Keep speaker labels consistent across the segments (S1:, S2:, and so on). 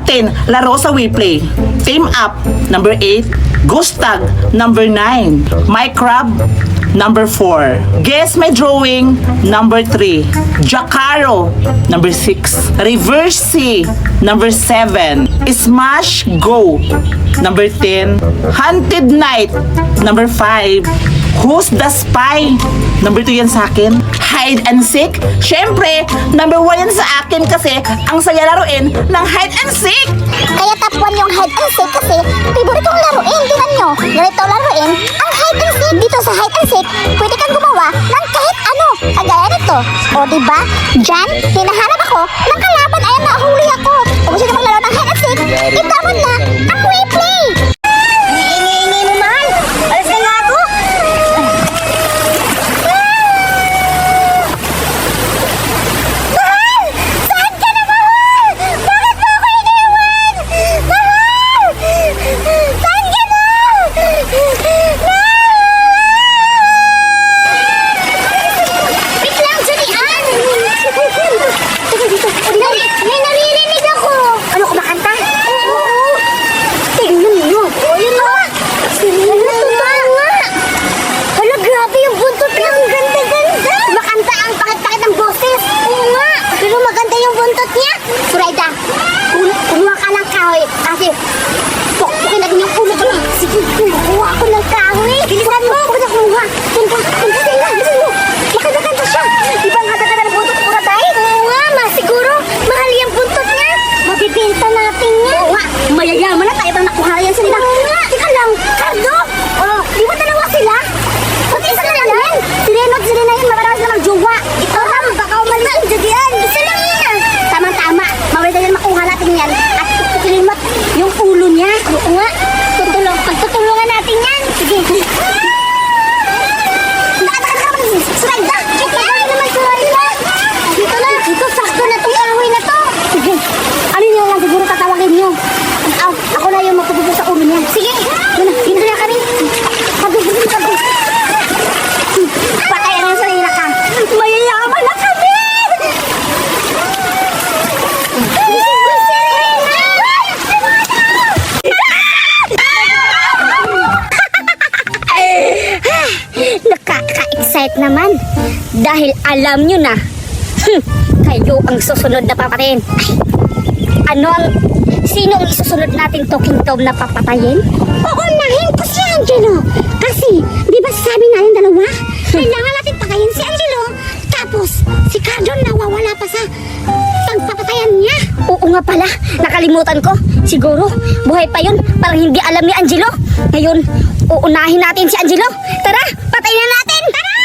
S1: 10, laro sa WePlay. Team Up, number 8. Gustag, number 9. My Crab, number 4. Guess My Drawing, number 3. Jacaro, number 6. Reverse C, number 7. Smash Go, number 10. Hunted Night, number 5. Who's the Spy? Number 2 yan sa akin. Hide and Seek? Syempre, number 1 yan sa akin kasi ang saya laruin ng Hide and Seek.
S2: Kaya top 1 yung hide and seek kasi favorite kong laruin. Tingnan nyo, ganito laruin ang hide and seek. Dito sa hide and seek, pwede kang gumawa ng kahit ano. Kagaya nito. O diba, dyan, hinahanap ako ng kalaban. Ayan, nahuli ako. Kung gusto nyo maglaro ng hide and seek, itamon na ang WePlay. Ini mo, mahal. Alas na nga ako. Mahal! Saan ka na, mahal? Bakit mo ako iniwan? Mahal! Saan ka na? Wait lang, Julian! Teka dito. May naririnig ako. Ano, kumakanta? Oo. Tingnan mo. O, yun na. Ano ba nga? Hala, grabe yung buntot niya. Ang ganda-ganda. Kumakanta ang pakit-pakit ng boses. Oo nga. Pero maganda yung buntot niya. Suraida, kumuha ka ng kahoy. Kasi, pukpukin natin yung ulo ko lang. Sige, kumuha ako ng kahoy. Bilisan mo. Huwag na kumuha. Tunta sila. Bilisan mo. Makagaganda siya. Di ba nga ganda ng buntot ko na tayo? Oo nga, siguro. Mahal yung buntot niya. Mabibenta natin yan. Oo nga. Mayayaman na tayo bang nakuha yan sa nila. Oo nga. Tika lang. Cardo. Oh, di ba dalawa sila? Ba't isa na lang yan? Si Reno at si Rena yan. Makarami sila mag-jowa. Ito lang. Baka umalis ang jadian. Isa lang yan. Tama-tama. Mawala yan makuha natin yan. At tutukin mo yung ulo niya. Oo nga. Pagtutulungan natin yan. Sige. Suraida! Kaya naman Suraida! Dito na! Dito, sakto na itong kahoy na to! Sige! Ano nyo lang siguro tatawagin nyo? Ako na yung magpupupo sa ulo niya. Sige! Dito na kami! Sabi! Patay na yung sarila ka! Mayayaman na kami! Nakaka-excite naman dahil alam nyo na kayo ang susunod na papatayin. Sino ang isusunod nating Talking Tom na papatayin? Uunahin ko si Angelo kasi di ba sabi natin dalawa kailangan natin patayin si Angelo tapos si Cardon nawawala pa sa pagpapatayan niya. Oo nga pala, nakalimutan ko. Siguro buhay pa yun, parang hindi alam ni Angelo. Ngayon uunahin natin si Angelo. Tara, patayin na natin. Tara!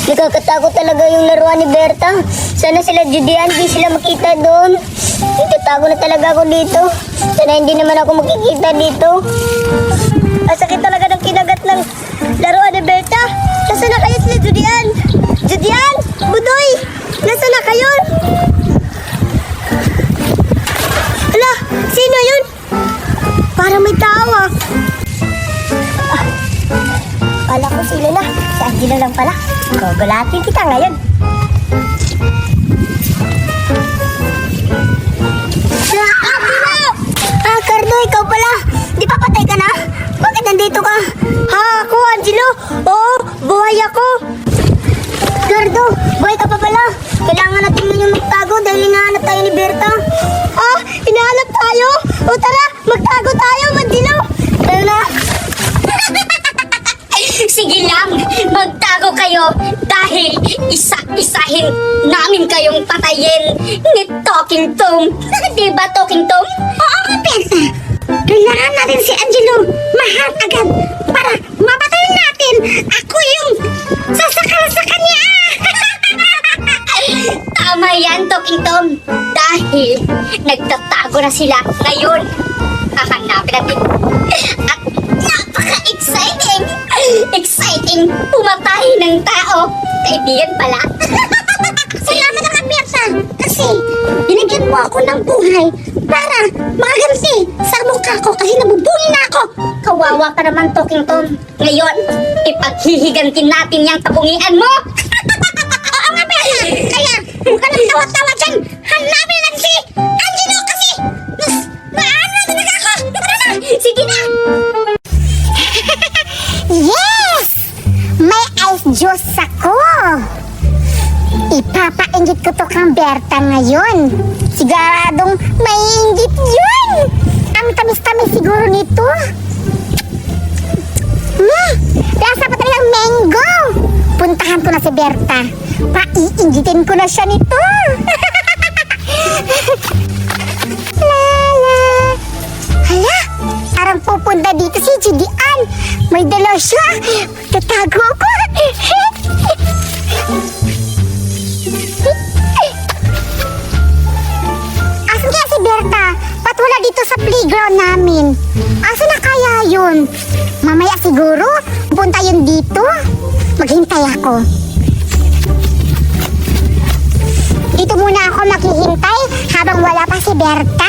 S2: Nakakatakot talaga yung laruan ni Berta. Sana sila Judian, di sila makita doon. Itatago na talaga ako dito. Sana hindi naman ako makikita dito. Ang sakit talaga ng kinagat ng laruan ni Berta. Nasaan na kayo sila Judian? Judian! Budoy! Nasaan na kayo? Ala, sino yun? Parang may tawa. Kala ko sila na. Si Angelo lang pala. Gugulatin kita ngayon. Angelo! Cardo, ikaw pala. Di pa patay ka na? Bakit nandito ka? Ako, Angelo. Oo, buhay ako. Cardo, buhay ka pa pala. Kailangan natin na yung magtago dahil hinahanap tayo ni Berta. Hinahanap tayo? O tara, magtago tayo, Angelo. Tara na. Sige lang, magtago kayo dahil isa-isahin namin kayong patayin ni Talking Tom. Diba, Talking Tom? Oo nga, Berta. Kailangan natin si Angelo mahal agad para mapatayin natin. Ako yung sasakal sa kanya. Tama yan, Talking Tom. Dahil nagtatago na sila ngayon. Hahanapin natin. At napaka-exciting! Exciting pumatay ng tao. Kaibigan pala. Salamat na Berta. Kasi binigyan mo ako ng buhay para makaganti sa mukha ko kasi nabubuli na ako. Kawawa ka naman, Talking Tom. Ngayon, ipaghihigantin natin yung kabungian mo. Oo nga, Berta. Kaya, huwag ka nang tawa Ipapainggit ko to kang Berta ngayon. Siguradong may inggit yun. Ang tamis-tamis siguro nito. Lasa pa talagang mango. Puntahan ko na si Berta. Paiinggitin ko na siya nito. Lala. Hala, parang pupunta dito si Judy Ann. May dala siya. Tatago ko. Asan kaya si Berta? Ba't wala dito sa playground namin? Asan na kaya yun? Mamaya siguro, punta yun dito. Maghintay ako. Dito muna ako maghihintay habang wala pa si Berta.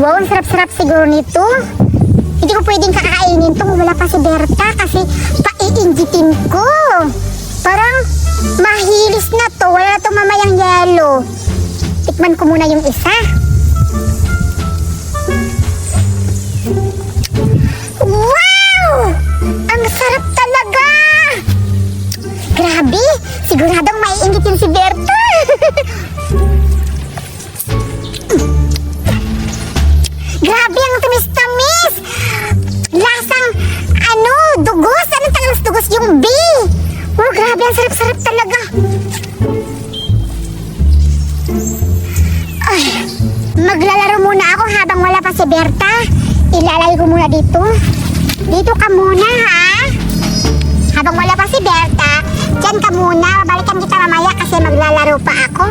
S2: Wow, ang sarap-sarap siguro nito. Hindi ko pwedeng kakainin to kung wala pa si Berta kasi paiinggitin ko. Parang mahilis na to. Wala na itong mamayang yelo. Tikman ko muna yung isa. Wow! Ang sarap talaga! Grabe! Siguradong maiinggitin si Berta. Grabe ang tamis-tamis! Lasang, dugos! Anong talas dugos yung B? Oh, grabe, ang sarap-sarap talaga. Ay, maglalaro muna ako habang wala pa si Berta. Ilalagay ko muna dito. Dito ka muna, ha? Habang wala pa si Berta, dyan ka muna. Balikan kita mamaya kasi maglalaro pa ako.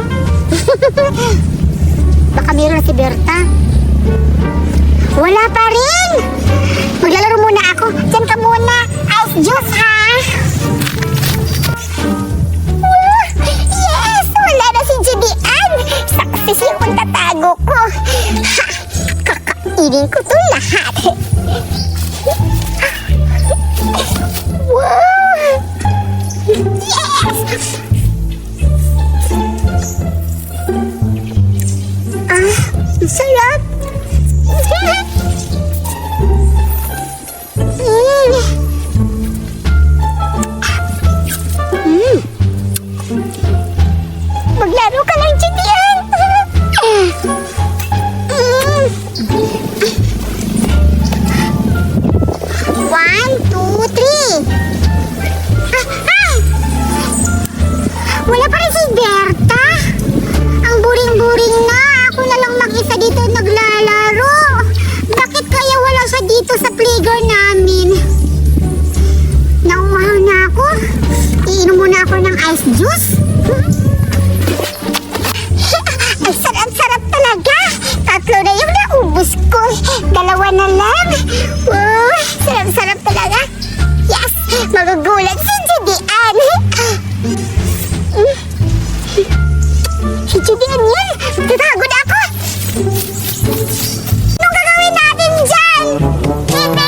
S2: Baka meron na si Berta. Wala pa rin! Maglalaro muna ako. Diyan ka muna. Ice juice, ha? Yes! Wala na si Judy Ann. Success yung tatago ko. Ha! Kakainin ko to lahat. Wow! Yes! Ang sarap! Maglaro ka lang dyan yan. 1, 2, 3. Wala pa rin si Berta. Ang buring-buring na. Ako na lang mag-isa dito naglalaro. Bakit kaya wala siya dito sa playground namin? Nauuhaw na ako. Iinom muna ako ng ice juice. Ang sarap-sarap talaga. 3 na yung naubos ko. 2 na lang. Wow, sarap-sarap talaga. Yes, magugulat si Judy Ann. Si Judy Ann yan. Tatago na ako. Anong gagawin natin dyan?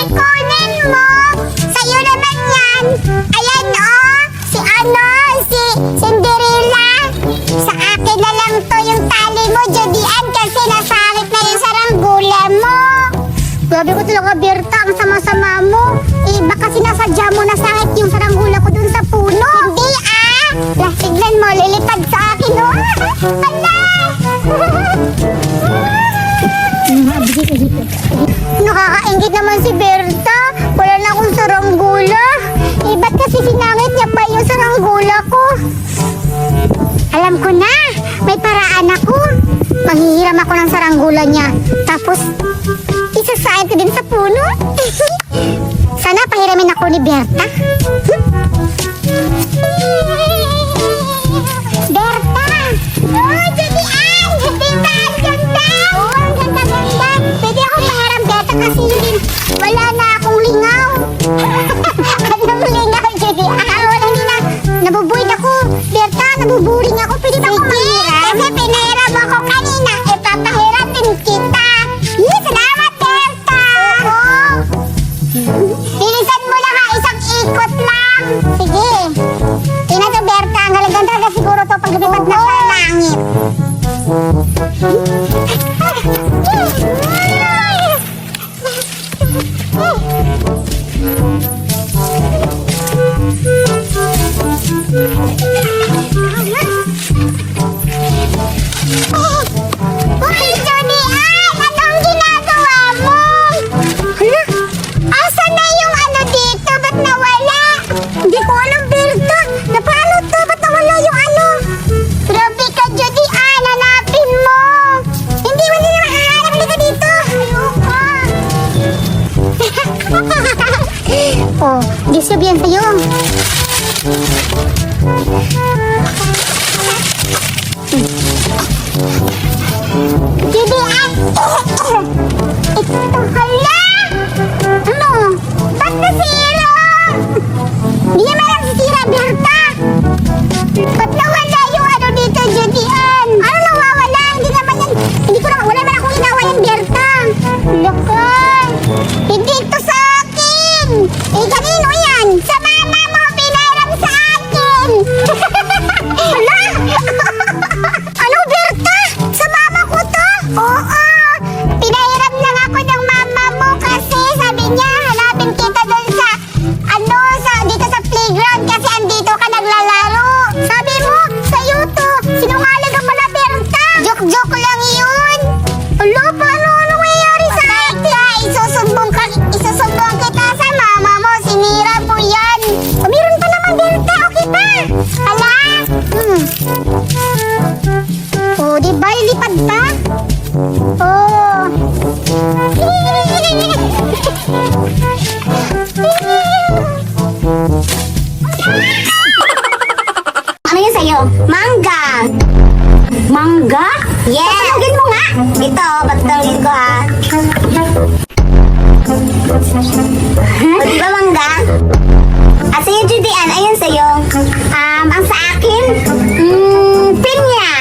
S2: Kunin mo. Sa'yo naman yan. Ayan si Cinderella. Sa akin na lang to yung tali mo, Judy Ann, kasi nasakit na yung saranggula mo. Grabe ko talaga, Berta, ang sama-sama mo. Baka sinasadya mo na sakit yung saranggula ko dun sa puno. Hindi tignan mo, lilipad sa akin, oh. Hala! Nakakaingit naman si Berta. Wala na akong saranggula. Ba't kasi sinangit niya pa yung saranggula ko? Alam ko na, may paraan ako. Manghihiram ako ng saranggula niya. Tapos, isasain ko din sa puno. Sana pahiramin ako ni Berta. Berta! Oh, Judy Ann! Diba? Ang ganda! Oo, ang ganda-ganda. Pwede ako pahiram, Berta, kasi wala na akong lingaw. Anong lingaw, Judy Ann? Hindi na. Nabubuid ako. Berta, nabuburing ako. Pwede ba akong mahiram? Kasi pinahiram ako kanina. Papahiramin kita. Salamat, Berta! Oo. Bilisan mo lang ha. Isang ikot lang. Sige. Tingnan to, Berta. Ang galang talaga siguro to pag lumipad na sa langit. Uy, Julian! Anong ginagawa mo? Hala? Asa na yung ano dito? Ba't nawala? Hindi ko alam, Berta. Na paano to? Ba't nawala yung ano? Grabe ka, Julian. Hanapin mo. Hindi mo nila makahanap. Halika dito. Ayoko. Oh, disabihan tayo. Julian! Ito, hala! Ano? Ba't nasira? Hindi naman ang sisira, Berta! Ba't nawala yung ano dito, Julian? Ano nawawala? Hindi naman yan. Hindi ko naman, wala naman akong ginawa yan, Berta. Lakan! Hindi ito sa akin! Eh, kanino yan? Sa mama mo, pinaram sa akin! Hala! Ano, Berta? Sa mama ko to? Oo! Pinahiram lang ako ng mama mo kasi sabi niya, hanapin kita doon sa, ano, dito sa playground kasi andito ka naglalaro. Sabi mo, sa'yo to. Sinungaling ka pala, Berta. Joke-joke lang yun. Alo, paano? Ano mayayari sa akin? Isusumbong kita sa mama mo. Sinira po yan. O, meron pa naman, Berta. Okay pa. Hala? Oh, di ba? Lilipad pa? Oh. Ano yun sa'yo? Mangga. Mangga? Yes. Patulogin mo nga. Ito, patulogin ko ha. O, di ba mangga? At sa'yo, Judian, ayun sa'yo. Ang sa akin, pinya.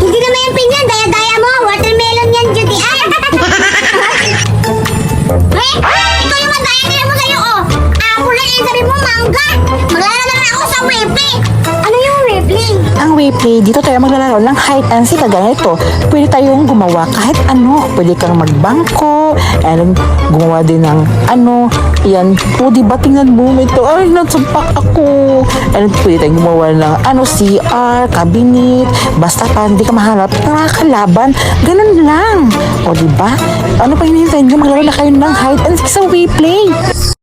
S2: Hindi naman yung pinya, daya-daya mo. Watermelon yan, Judian. Ito yung madaya mo sa'yo, oh. Ako lang yung sabi mo, mangga. Maglalaro naman ako sa Wepley. Ano yung Wepley?
S1: Ang Weplay, dito tayo maglalaro ng hide and seek. Kagaya ito, pwede tayong gumawa kahit ano. Pwede kang magbangko, and gumawa din ng ano, yan. O, diba, tingnan mo ito. Ay, natsumpak ako. And pwede tayong gumawa ng ano, CR, cabinet. Basta pa, hindi ka mahanap, nakakalaban. Ganun lang. O, diba? Ano pa hinihintay nyo? Maglaro na kayo ng hide and seek sa Weplay.